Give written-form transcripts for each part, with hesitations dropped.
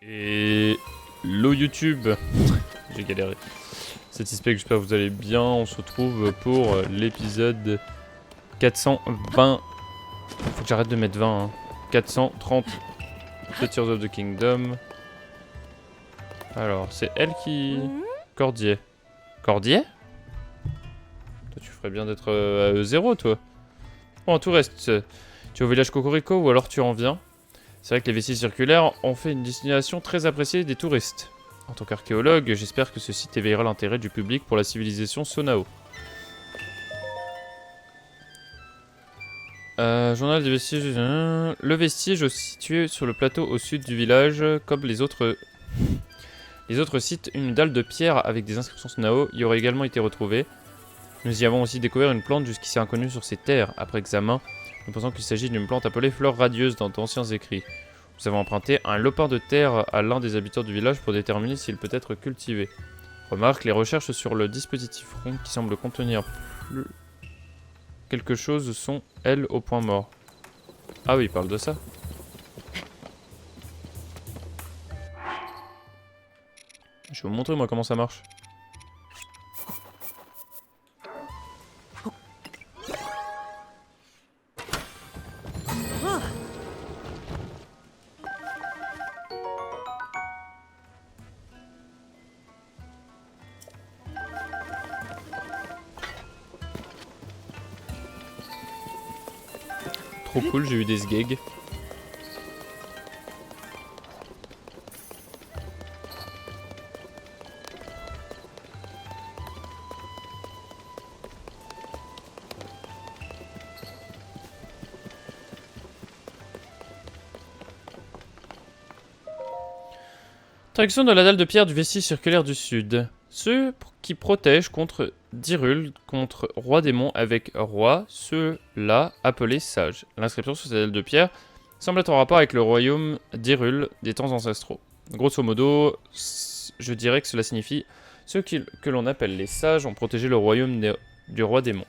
Et hello YouTube, j'ai galéré. Satisfait, j'espère que vous allez bien. On se retrouve pour l'épisode 420. Faut que j'arrête de mettre 20. Hein. 430 de Tears of the Kingdom. Alors, c'est elle qui... Cordier. Cordier? Toi, tu ferais bien d'être à E0, toi. Bon, tout reste. Tu es au village Cocorico ou alors tu en viens. C'est vrai que les vestiges circulaires ont fait une destination très appréciée des touristes. En tant qu'archéologue, j'espère que ce site éveillera l'intérêt du public pour la civilisation Sonao. Journal des vestiges... Le vestige situé sur le plateau au sud du village, comme les autres sites, une dalle de pierre avec des inscriptions Sonao y aurait également été retrouvée. Nous y avons aussi découvert une plante jusqu'ici inconnue sur ces terres. Après examen, nous pensons qu'il s'agit d'une plante appelée fleur radieuse dans d'anciens écrits. Nous avons emprunté un lopin de terre à l'un des habitants du village pour déterminer s'il peut être cultivé. Remarque, les recherches sur le dispositif rond qui semble contenir quelque chose sont, elles, au point mort. Ah oui, il parle de ça. Je vais vous montrer moi comment ça marche. Trop cool, j'ai eu des sgegs. Traction de la dalle de pierre du vestige circulaire du sud. Ceux qui protègent contre d'Hyrule, contre roi démon avec roi, ceux-là appelés sages. L'inscription sur cette dalle de pierre semble être en rapport avec le royaume d'Hyrule des temps ancestraux. Grosso modo, je dirais que cela signifie ceux que l'on appelle les sages ont protégé le royaume du roi démon.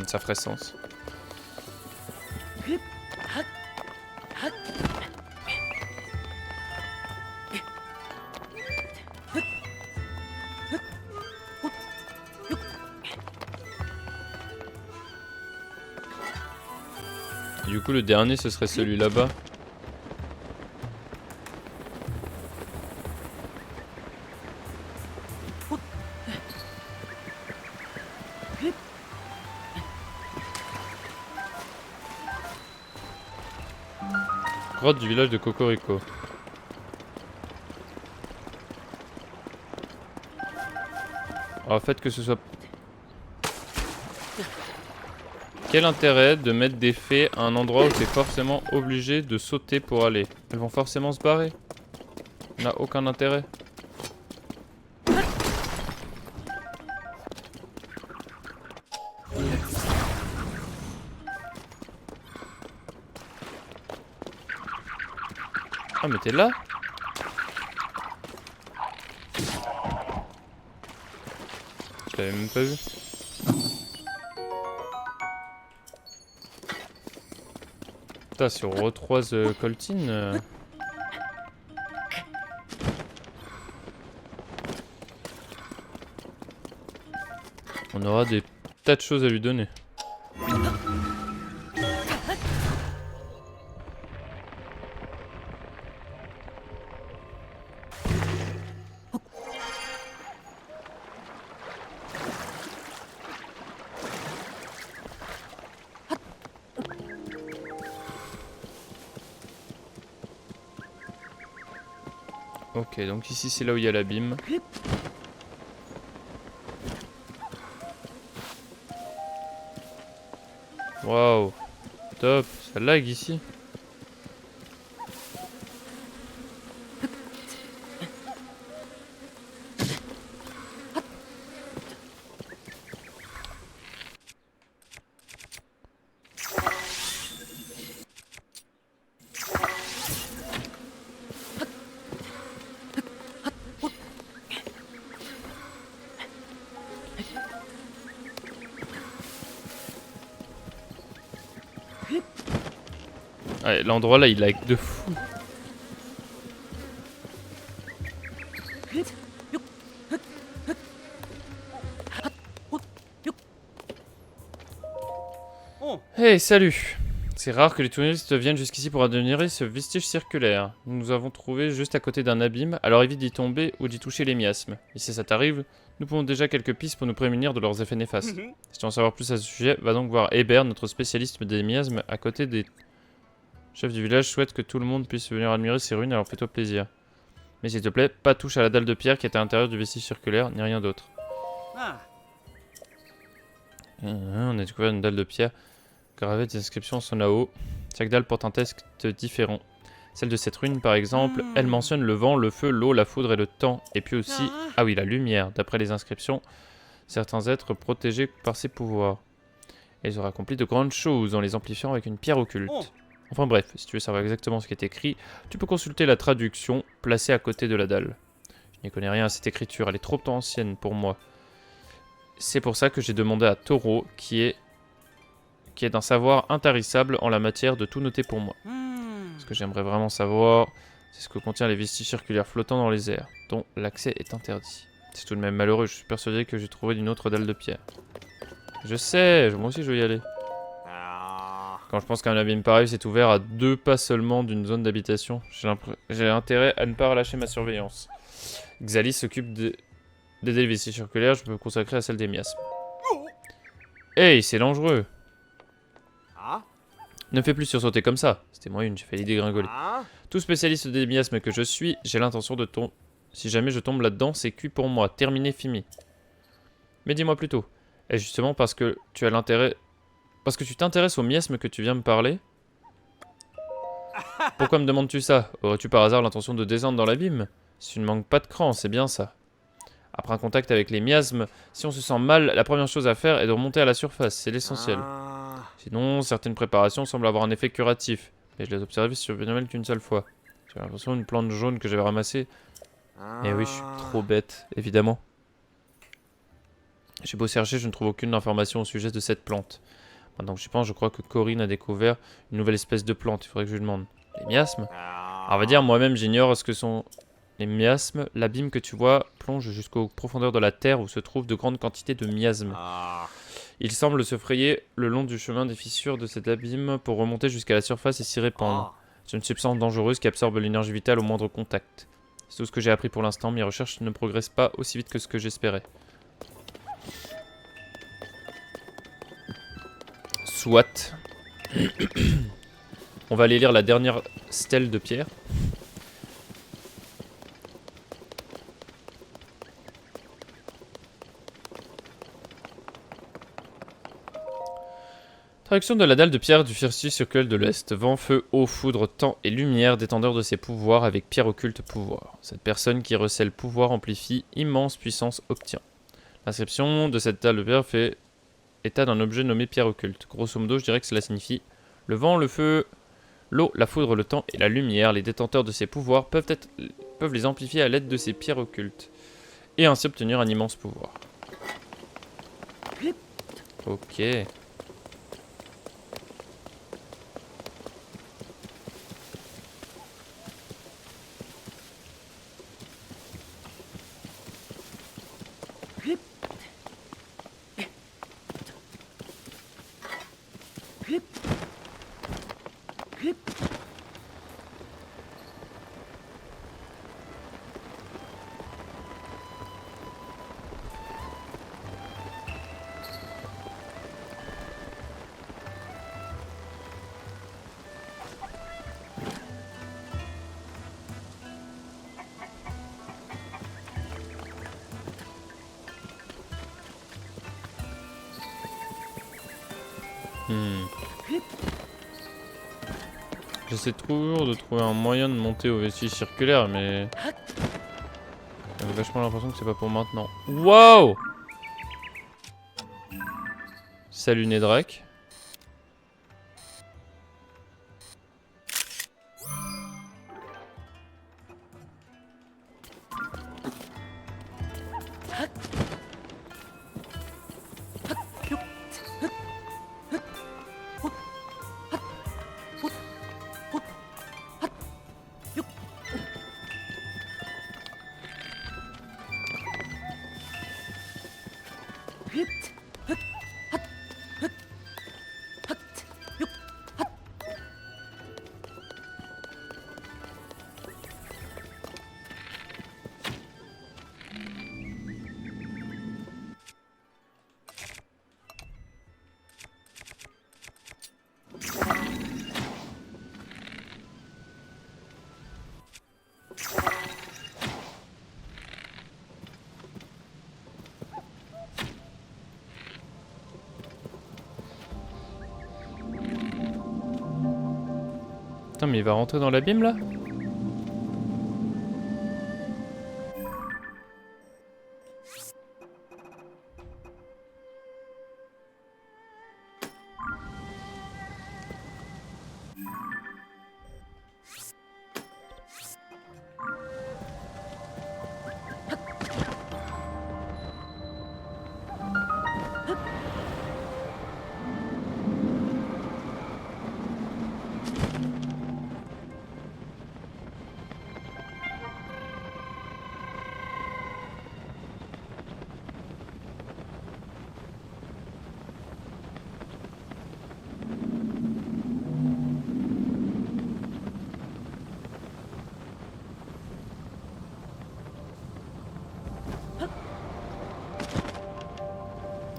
Ça ferait sens. Du coup, le dernier, ce serait celui là-bas. Grotte du village de Cocorico. Alors, fait que ce soit... Quel intérêt de mettre des fées à un endroit où t'es forcément obligé de sauter pour aller? Elles vont forcément se barrer. Ça n'a aucun intérêt. Ah mais t'es là? Je l'avais même pas vu. Putain, si on recroise Coltine... on aura des tas de choses à lui donner. Ok, donc ici c'est là où il y a l'abîme. Waouh, top, ça lag ici. Ouais, l'endroit là, il lag de fou. Hey, salut! C'est rare que les touristes viennent jusqu'ici pour admirer ce vestige circulaire. Nous nous avons trouvé juste à côté d'un abîme, alors évite d'y tomber ou d'y toucher les miasmes. Et si ça t'arrive, nous pouvons déjà quelques pistes pour nous prémunir de leurs effets néfastes. Si tu veux en savoir plus à ce sujet, va donc voir Hébert, notre spécialiste des miasmes, à côté des chefs du village. Souhaite que tout le monde puisse venir admirer ces ruines, alors fais-toi plaisir. Mais s'il te plaît, pas touche à la dalle de pierre qui est à l'intérieur du vestige circulaire, ni rien d'autre. On a découvert une dalle de pierre gravée des inscriptions sont là-haut. Chaque dalle porte un texte différent. Celle de cette ruine, par exemple, elle mentionne le vent, le feu, l'eau, la foudre et le temps. Et puis aussi, ah oui, la lumière. D'après les inscriptions, certains êtres protégés par ses pouvoirs. Et ils auraient accompli de grandes choses en les amplifiant avec une pierre occulte. Enfin bref, si tu veux savoir exactement ce qui est écrit, tu peux consulter la traduction placée à côté de la dalle. Je n'y connais rien à cette écriture, elle est trop ancienne pour moi. C'est pour ça que j'ai demandé à Taureau, qui est d'un savoir intarissable en la matière, de tout noter pour moi. Ce que j'aimerais vraiment savoir, c'est ce que contient les vestiges circulaires flottant dans les airs, dont l'accès est interdit. C'est tout de même malheureux, je suis persuadé que j'ai trouvé une autre dalle de pierre. Je sais, moi aussi je veux y aller. Quand je pense qu'un abîme pareil s'est ouvert à 2 pas seulement d'une zone d'habitation, j'ai intérêt à ne pas relâcher ma surveillance. Xalis s'occupe d'aider les vestiges circulaires, je peux me consacrer à celle des miasmes. Hey, c'est dangereux! Ne fais plus sursauter comme ça. C'était moi une, j'ai failli dégringoler. Tout spécialiste des miasmes que je suis, j'ai l'intention de tomber. Si jamais je tombe là-dedans, c'est cuit pour moi. Terminé, fini. Mais dis-moi plutôt. Est-ce justement parce que tu as l'intérêt... Parce que tu t'intéresses aux miasmes que tu viens me parler? Pourquoi me demandes-tu ça? Aurais-tu par hasard l'intention de descendre dans l'abîme? Si tu ne manques pas de cran, c'est bien ça. Après un contact avec les miasmes, si on se sent mal, la première chose à faire est de remonter à la surface. C'est l'essentiel. Sinon, certaines préparations semblent avoir un effet curatif. Mais je les ai observées sur Phénomène qu'une seule fois. J'ai l'impression d'une plante jaune que j'avais ramassée. Et oui, je suis trop bête, évidemment. J'ai beau chercher, je ne trouve aucune information au sujet de cette plante. Maintenant que j'y pense, je crois que Corinne a découvert une nouvelle espèce de plante. Il faudrait que je lui demande. Les miasmes? Alors, on va dire, moi-même, j'ignore ce que sont les miasmes. L'abîme que tu vois plonge jusqu'aux profondeurs de la terre où se trouvent de grandes quantités de miasmes. Il semble se frayer le long du chemin des fissures de cet abîme pour remonter jusqu'à la surface et s'y répandre. C'est une substance dangereuse qui absorbe l'énergie vitale au moindre contact. C'est tout ce que j'ai appris pour l'instant, mes recherches ne progressent pas aussi vite que ce que j'espérais. Soit. On va aller lire la dernière stèle de pierre. Traduction de la dalle de pierre du vestige circulaire de l'Est. Vent, feu, eau, foudre, temps et lumière, détendeur de ses pouvoirs avec pierre occulte pouvoir. Cette personne qui recèle pouvoir amplifie, immense puissance obtient. L'inscription de cette dalle de pierre fait état d'un objet nommé pierre occulte. Grosso modo, je dirais que cela signifie le vent, le feu, l'eau, la foudre, le temps et la lumière. Les détenteurs de ces pouvoirs peuvent les amplifier à l'aide de ces pierres occultes. Et ainsi obtenir un immense pouvoir. Ok. J'essaie toujours de trouver un moyen de monter au vestige circulaire, mais j'ai vachement l'impression que c'est pas pour maintenant. Wow! Salut Nedrak. Attends, mais il va rentrer dans l'abîme là?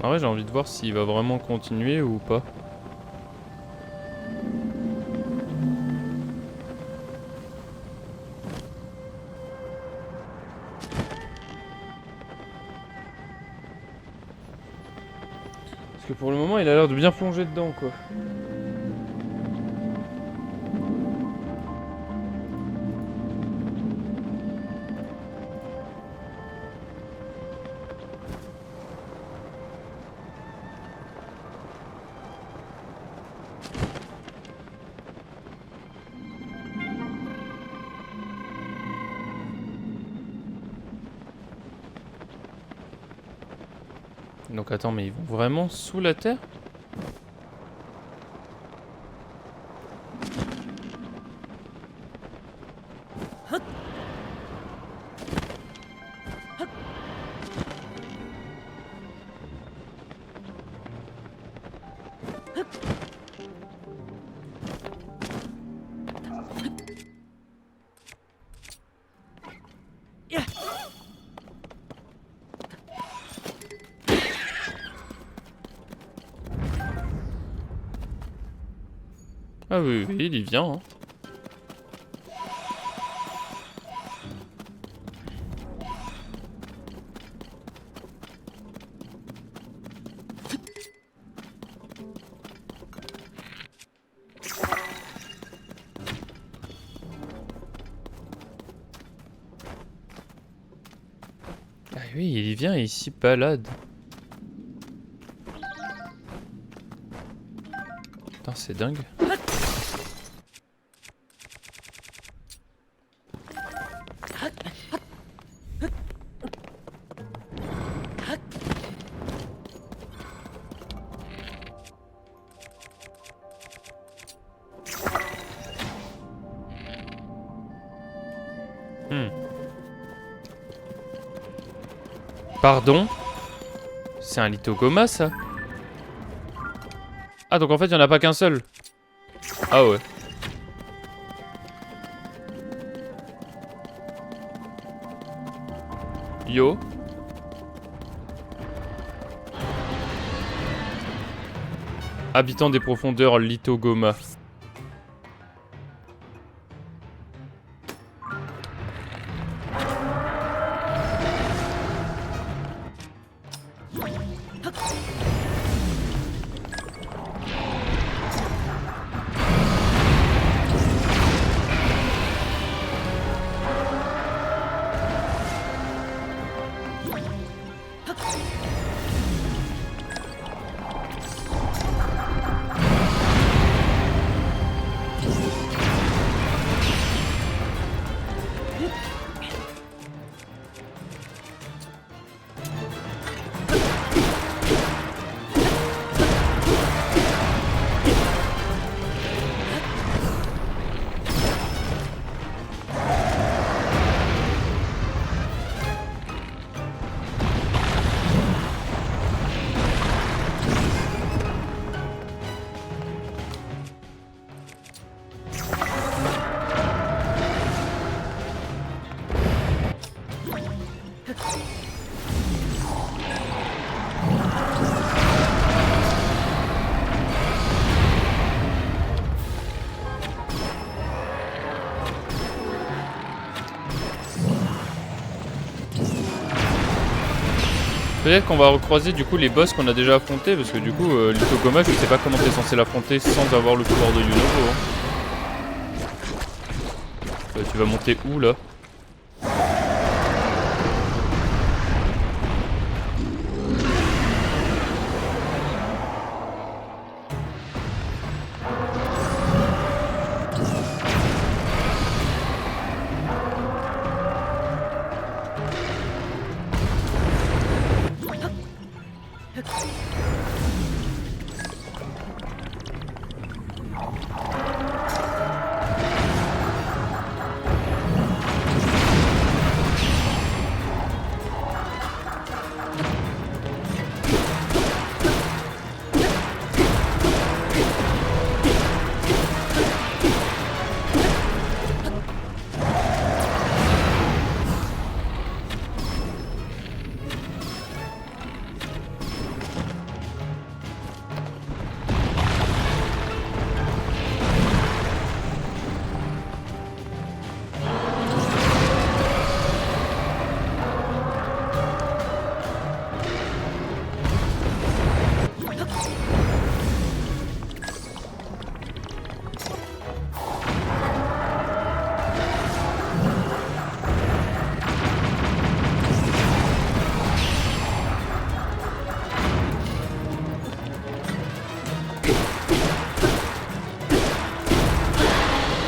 En vrai, j'ai envie de voir s'il va vraiment continuer ou pas. Parce que pour le moment, il a l'air de bien plonger dedans, quoi. Donc attends, mais ils vont vraiment sous la terre? Ah oui, oui, il y vient, hein. Ah oui, il y vient et il s'y balade. Putain, c'est dingue. Pardon? C'est un Lithogoma, ça? Ah, donc en fait, il n'y en a pas qu'un seul. Ah ouais. Yo. Habitant des profondeurs, Lithogoma. Peut-être qu'on va recroiser du coup les boss qu'on a déjà affrontés, parce que du coup Lithogoma, je sais pas comment t'es censé l'affronter sans avoir le pouvoir de Yunobo, hein. Tu vas monter où là?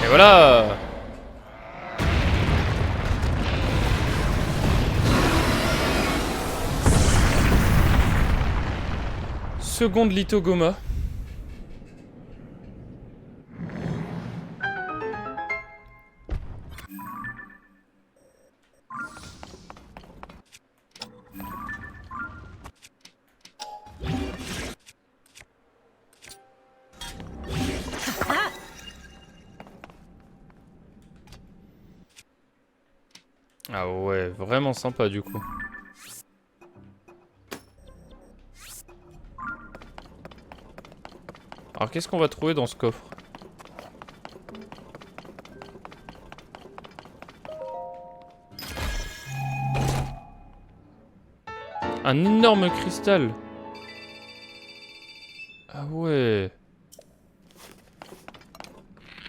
Et voilà! Seconde Lithogoma. Ah ouais, vraiment sympa du coup. Alors qu'est-ce qu'on va trouver dans ce coffre? Un énorme cristal. Ah ouais.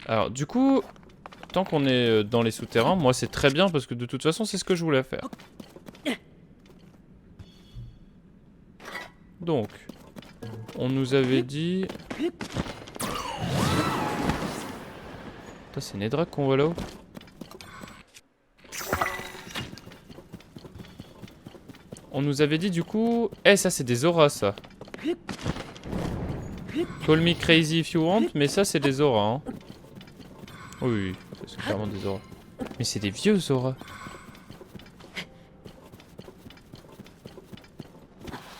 Alors du coup, tant qu'on est dans les souterrains, moi c'est très bien parce que de toute façon c'est ce que je voulais faire. Donc, on nous avait dit... Putain, c'est Nedrak qu'on voit là-haut. On nous avait dit du coup... Eh, ça c'est des auras ça. Call me crazy if you want, mais ça c'est des auras. Hein. Oui, oui, c'est clairement des auras. Mais c'est des vieux auras.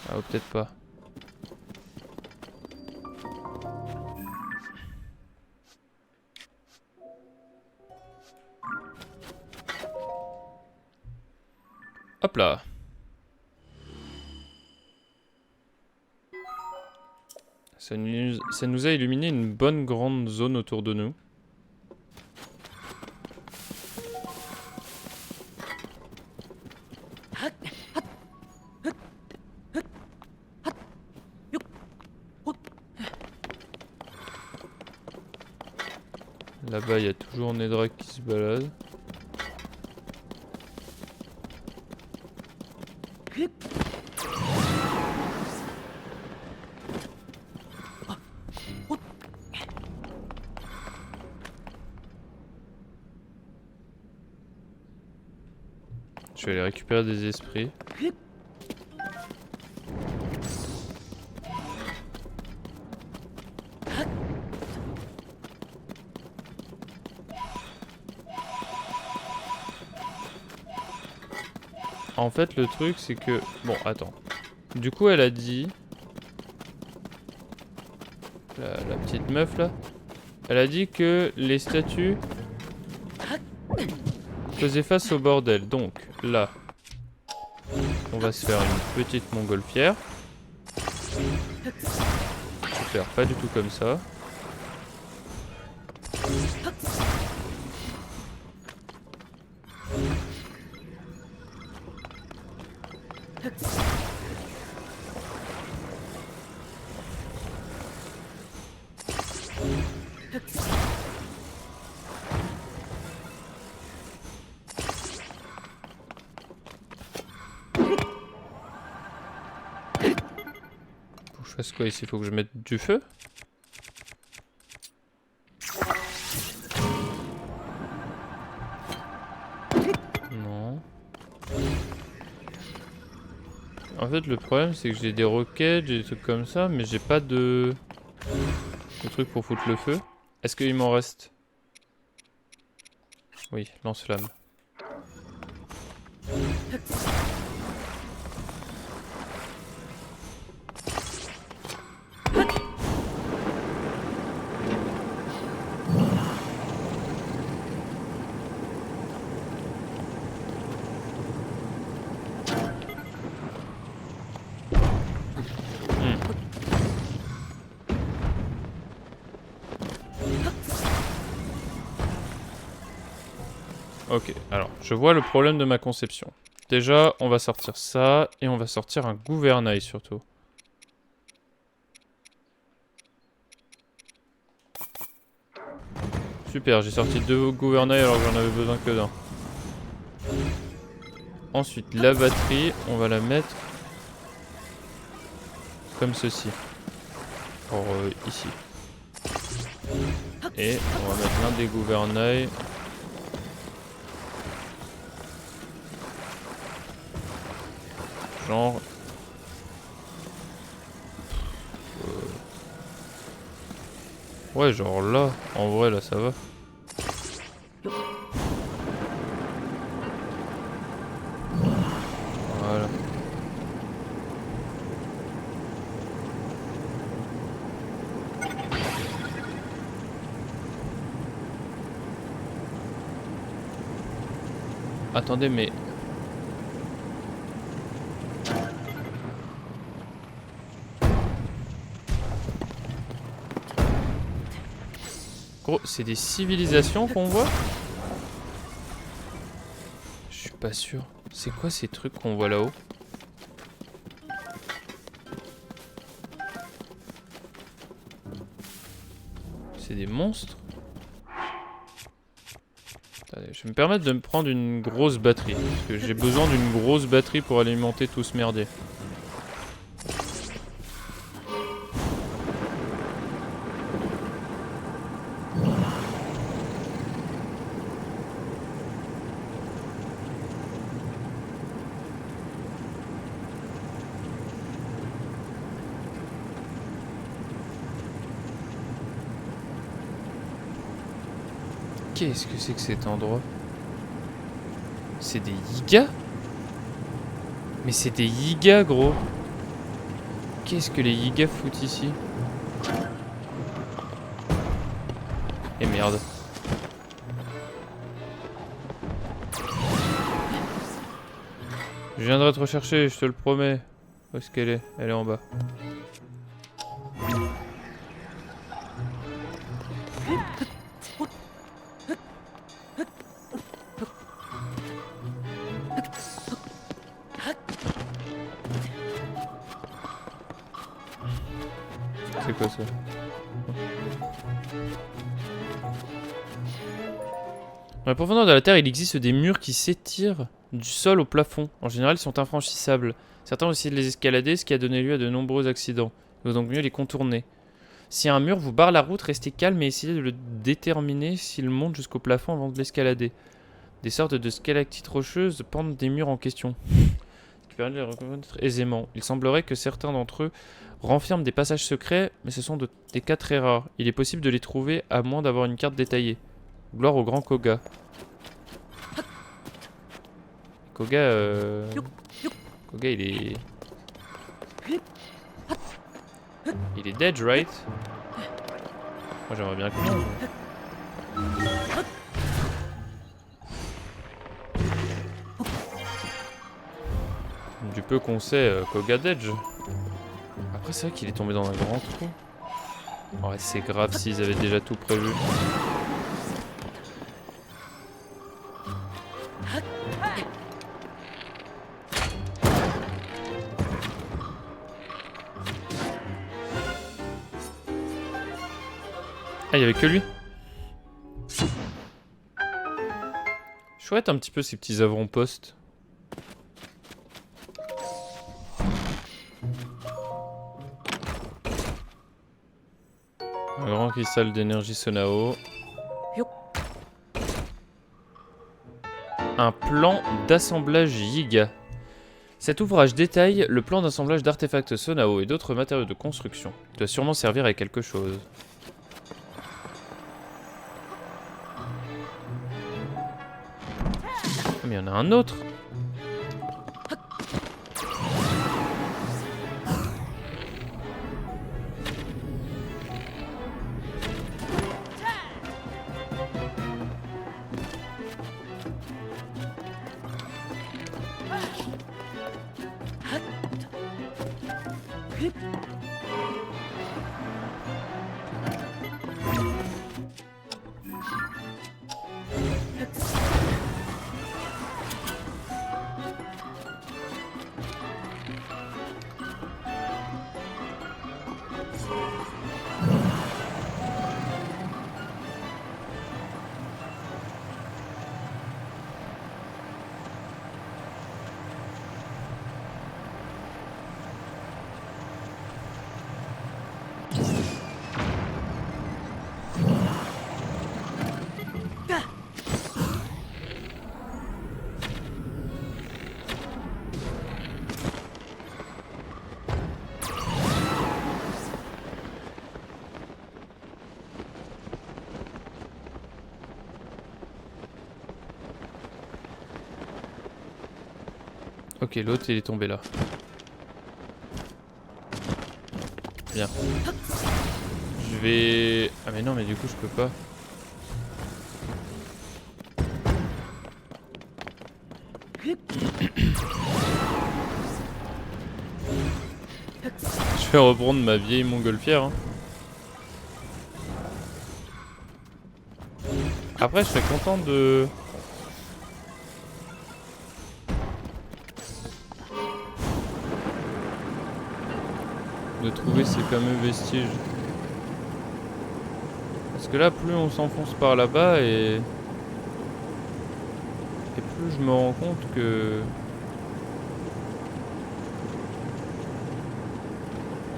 Ah, ou peut-être pas. Hop là. Ça nous a illuminé une bonne grande zone autour de nous. Là-bas, il y a toujours Nedrak qui se balade. Je vais aller récupérer des esprits. En fait, le truc, c'est que... Bon, attends. Du coup, elle a dit... La petite meuf, là. Elle a dit que les statues... faisaient face au bordel. Donc, là... On va se faire une petite montgolfière. Super, pas du tout comme ça. Reste quoi ici? Faut que je mette du feu? Non. En fait, le problème, c'est que j'ai des roquettes, j'ai des trucs comme ça, mais j'ai pas de trucs pour foutre le feu. Est-ce qu'il m'en reste? Oui, lance-flamme. Ok, alors, je vois le problème de ma conception. Déjà, on va sortir ça, et on va sortir un gouvernail surtout. Super, j'ai sorti 2 gouvernails alors que j'en avais besoin que d'un. Ensuite, la batterie, on va la mettre comme ceci. Or, ici. Et on va mettre l'un des gouvernails. Genre... Ouais, genre là. En vrai, là, ça va. Voilà. Attendez, mais... Gros, c'est des civilisations qu'on voit? Je suis pas sûr. C'est quoi ces trucs qu'on voit là-haut? C'est des monstres? Attendez, je vais me permettre de me prendre une grosse batterie. Parce que j'ai besoin d'une grosse batterie pour alimenter tout ce merdier. Qu'est-ce que c'est que cet endroit? C'est des yigas? Mais c'est des yigas, gros. Qu'est-ce que les yigas foutent ici? Et merde. Je viendrai te rechercher, je te le promets. Où est-ce qu'elle est? Elle est en bas. C'est quoi ça? Dans la profondeur de la Terre, il existe des murs qui s'étirent du sol au plafond. En général, ils sont infranchissables. Certains ont essayé de les escalader, ce qui a donné lieu à de nombreux accidents. Il vaut donc mieux les contourner. Si un mur vous barre la route, restez calme et essayez de le déterminer s'il monte jusqu'au plafond avant de l'escalader. Des sortes de stalactites rocheuses pendent des murs en question, ce qui permet de les reconnaître aisément. Il semblerait que certains d'entre eux renferment des passages secrets, mais ce sont des cas très rares. Il est possible de les trouver à moins d'avoir une carte détaillée. Gloire au grand Koga. Koga, il est... Il est dead, right? Moi j'aimerais bien que non. Du peu qu'on sait, Koga dead. Après c'est vrai qu'il est tombé dans un grand trou. Ouais, c'est grave s'ils avaient déjà tout prévu. Ah, il y avait que lui. Chouette un petit peu ces petits avant-postes. Un grand cristal d'énergie Sonao. Un plan d'assemblage Yiga. Cet ouvrage détaille le plan d'assemblage d'artefacts Sonao et d'autres matériaux de construction. Il doit sûrement servir à quelque chose. Ah, mais il y en a un autre. Ok, l'autre il est tombé là. Bien. Je vais... Ah mais non, mais du coup je peux pas. Je vais reprendre ma vieille montgolfière. Hein. Après, je serais content de... trouver ces fameux vestiges. Parce que là, plus on s'enfonce par là-bas et plus je me rends compte que...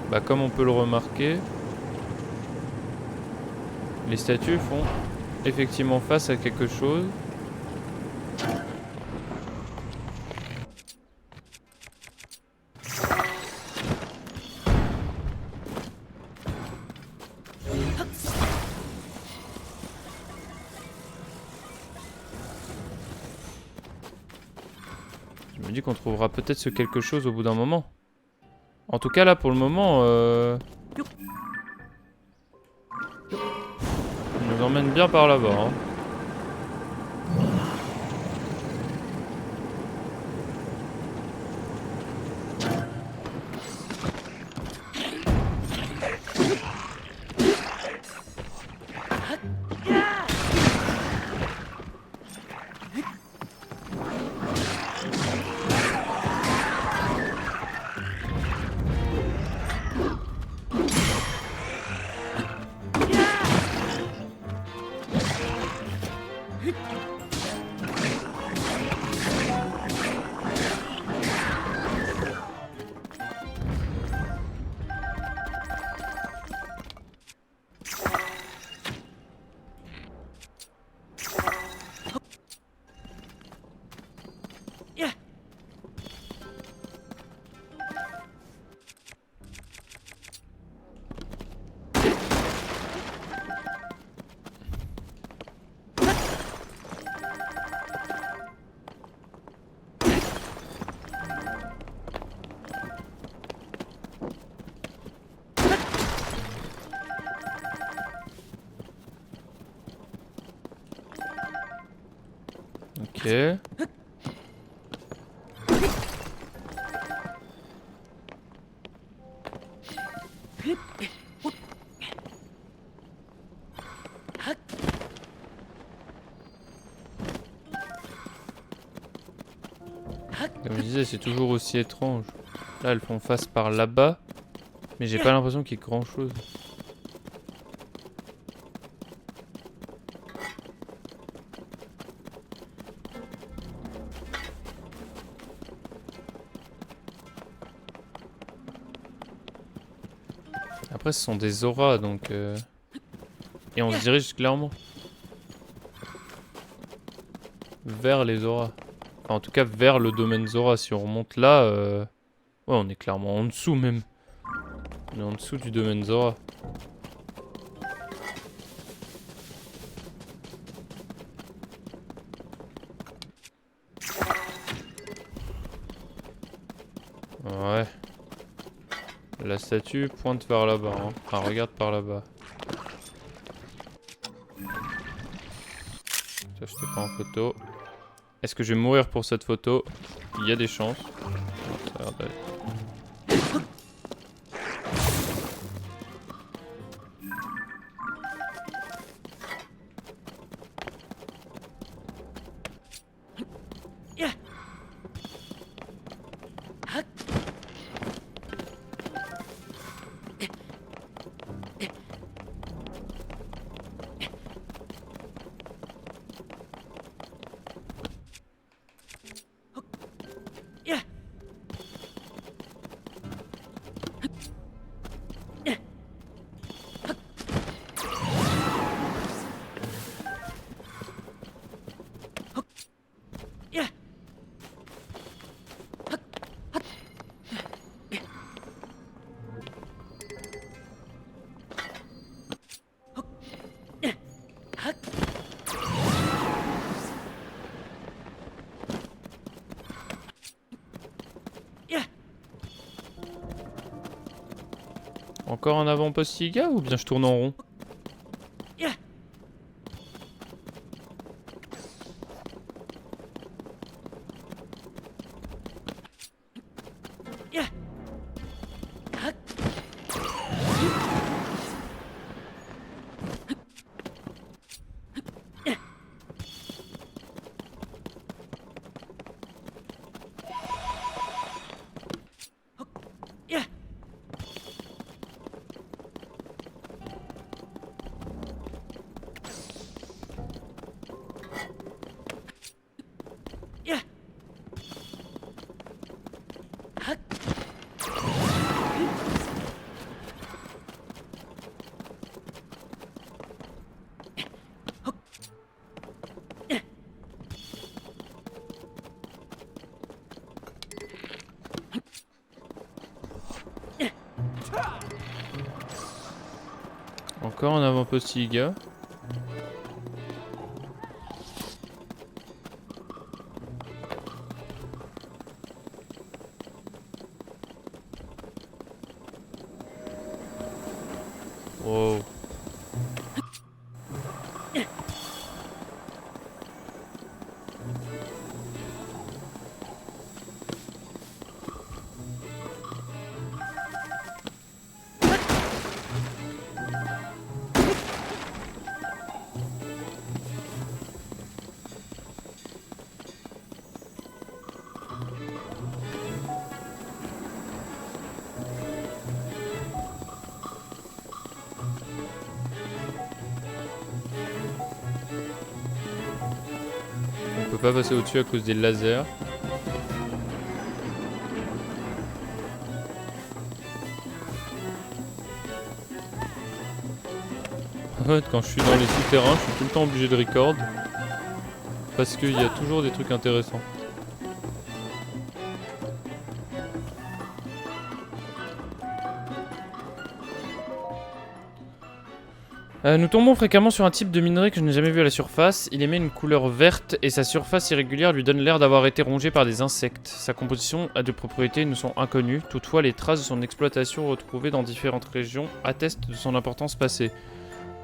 Bah, comme on peut le remarquer, les statues font effectivement face à quelque chose. Je me dis qu'on trouvera peut-être ce quelque chose au bout d'un moment. En tout cas là pour le moment il nous emmène bien par là-bas. Hein. Ok. Comme je disais, c'est toujours aussi étrange. Là, elles font face par là-bas, mais j'ai pas l'impression qu'il y ait grand-chose. Après, ce sont des auras, donc... Et on se dirige clairement vers les Zora. Enfin, en tout cas, vers le domaine Zora. Si on remonte là, ouais, on est clairement en dessous même. On est en dessous du domaine Zora. Ouais. La statue pointe vers là-bas. Hein. Enfin, regarde par là-bas. Ça, je te prends en photo. Est-ce que je vais mourir pour cette photo? Il y a des chances. Non, ça a l'air d'aller. Encore un avant-poste Iga ou bien je tourne en rond? Encore un avant-poste Iga. Wow. On peut pas passer au-dessus à cause des lasers. En fait, quand je suis dans les souterrains, je suis tout le temps obligé de record. Parce qu'il y a toujours des trucs intéressants. Nous tombons fréquemment sur un type de minerai que je n'ai jamais vu à la surface. Il émet une couleur verte et sa surface irrégulière lui donne l'air d'avoir été rongé par des insectes. Sa composition a des propriétés nous sont inconnues. Toutefois, les traces de son exploitation retrouvées dans différentes régions attestent de son importance passée.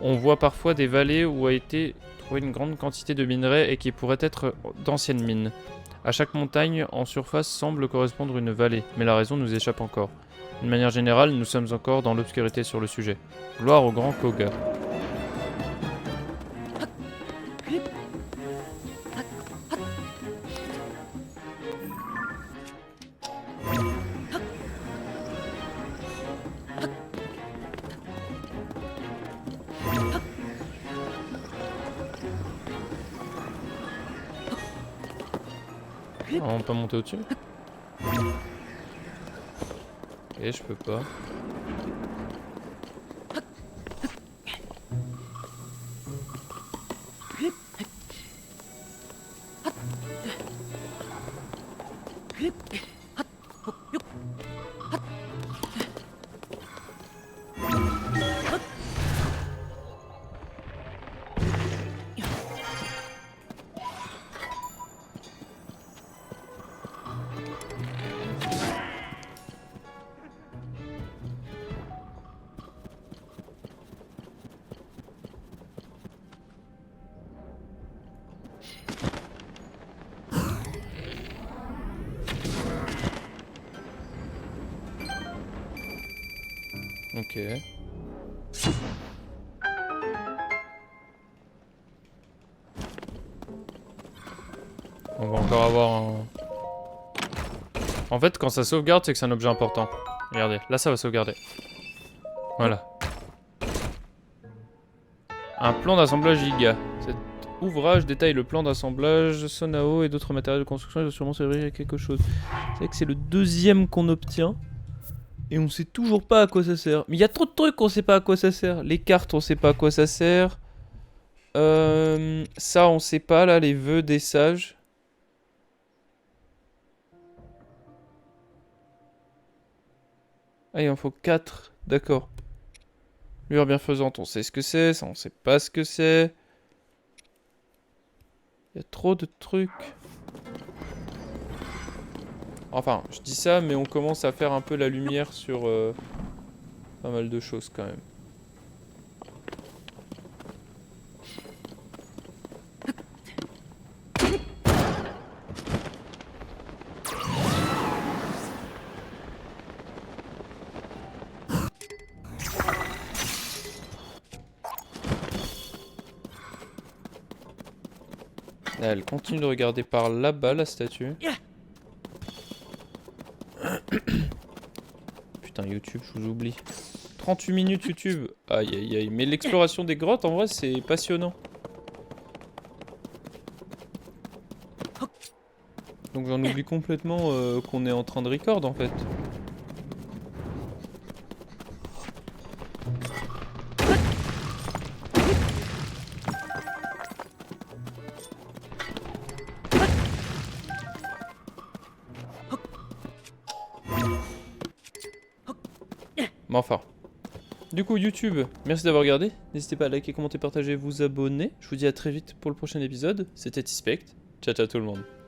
On voit parfois des vallées où a été trouvée une grande quantité de minerais et qui pourraient être d'anciennes mines. À chaque montagne en surface semble correspondre une vallée, mais la raison nous échappe encore. D'une manière générale, nous sommes encore dans l'obscurité sur le sujet. Gloire au grand Koga. On peut monter au-dessus? Et je peux pas. Ok. On va encore avoir un... En fait, quand ça sauvegarde, c'est que c'est un objet important. Regardez, là ça va sauvegarder. Voilà. Un plan d'assemblage giga. Cet ouvrage détaille le plan d'assemblage, Sonao et d'autres matériels de construction. Il doit sûrement servir à quelque chose. C'est vrai que c'est le deuxième qu'on obtient. Et on sait toujours pas à quoi ça sert. Mais il y a trop de trucs qu'on sait pas à quoi ça sert. Les cartes, on sait pas à quoi ça sert. Ça, on sait pas, là, les vœux des sages. Ah, il en faut 4. D'accord. Lueur bienfaisante, on sait ce que c'est. Ça, on sait pas ce que c'est. Il y a trop de trucs. Enfin, je dis ça, mais on commence à faire un peu la lumière sur pas mal de choses quand même. Là, elle continue de regarder par là-bas, la statue. Putain, YouTube, je vous oublie. 38 minutes YouTube. Aïe, aïe, aïe. Mais l'exploration des grottes, en vrai, c'est passionnant. Donc j'en oublie complètement qu'on est en train de record, en fait. Mais enfin. Du coup, YouTube, merci d'avoir regardé. N'hésitez pas à liker, commenter, partager, vous abonner. Je vous dis à très vite pour le prochain épisode. C'était Tispect. Ciao, ciao tout le monde.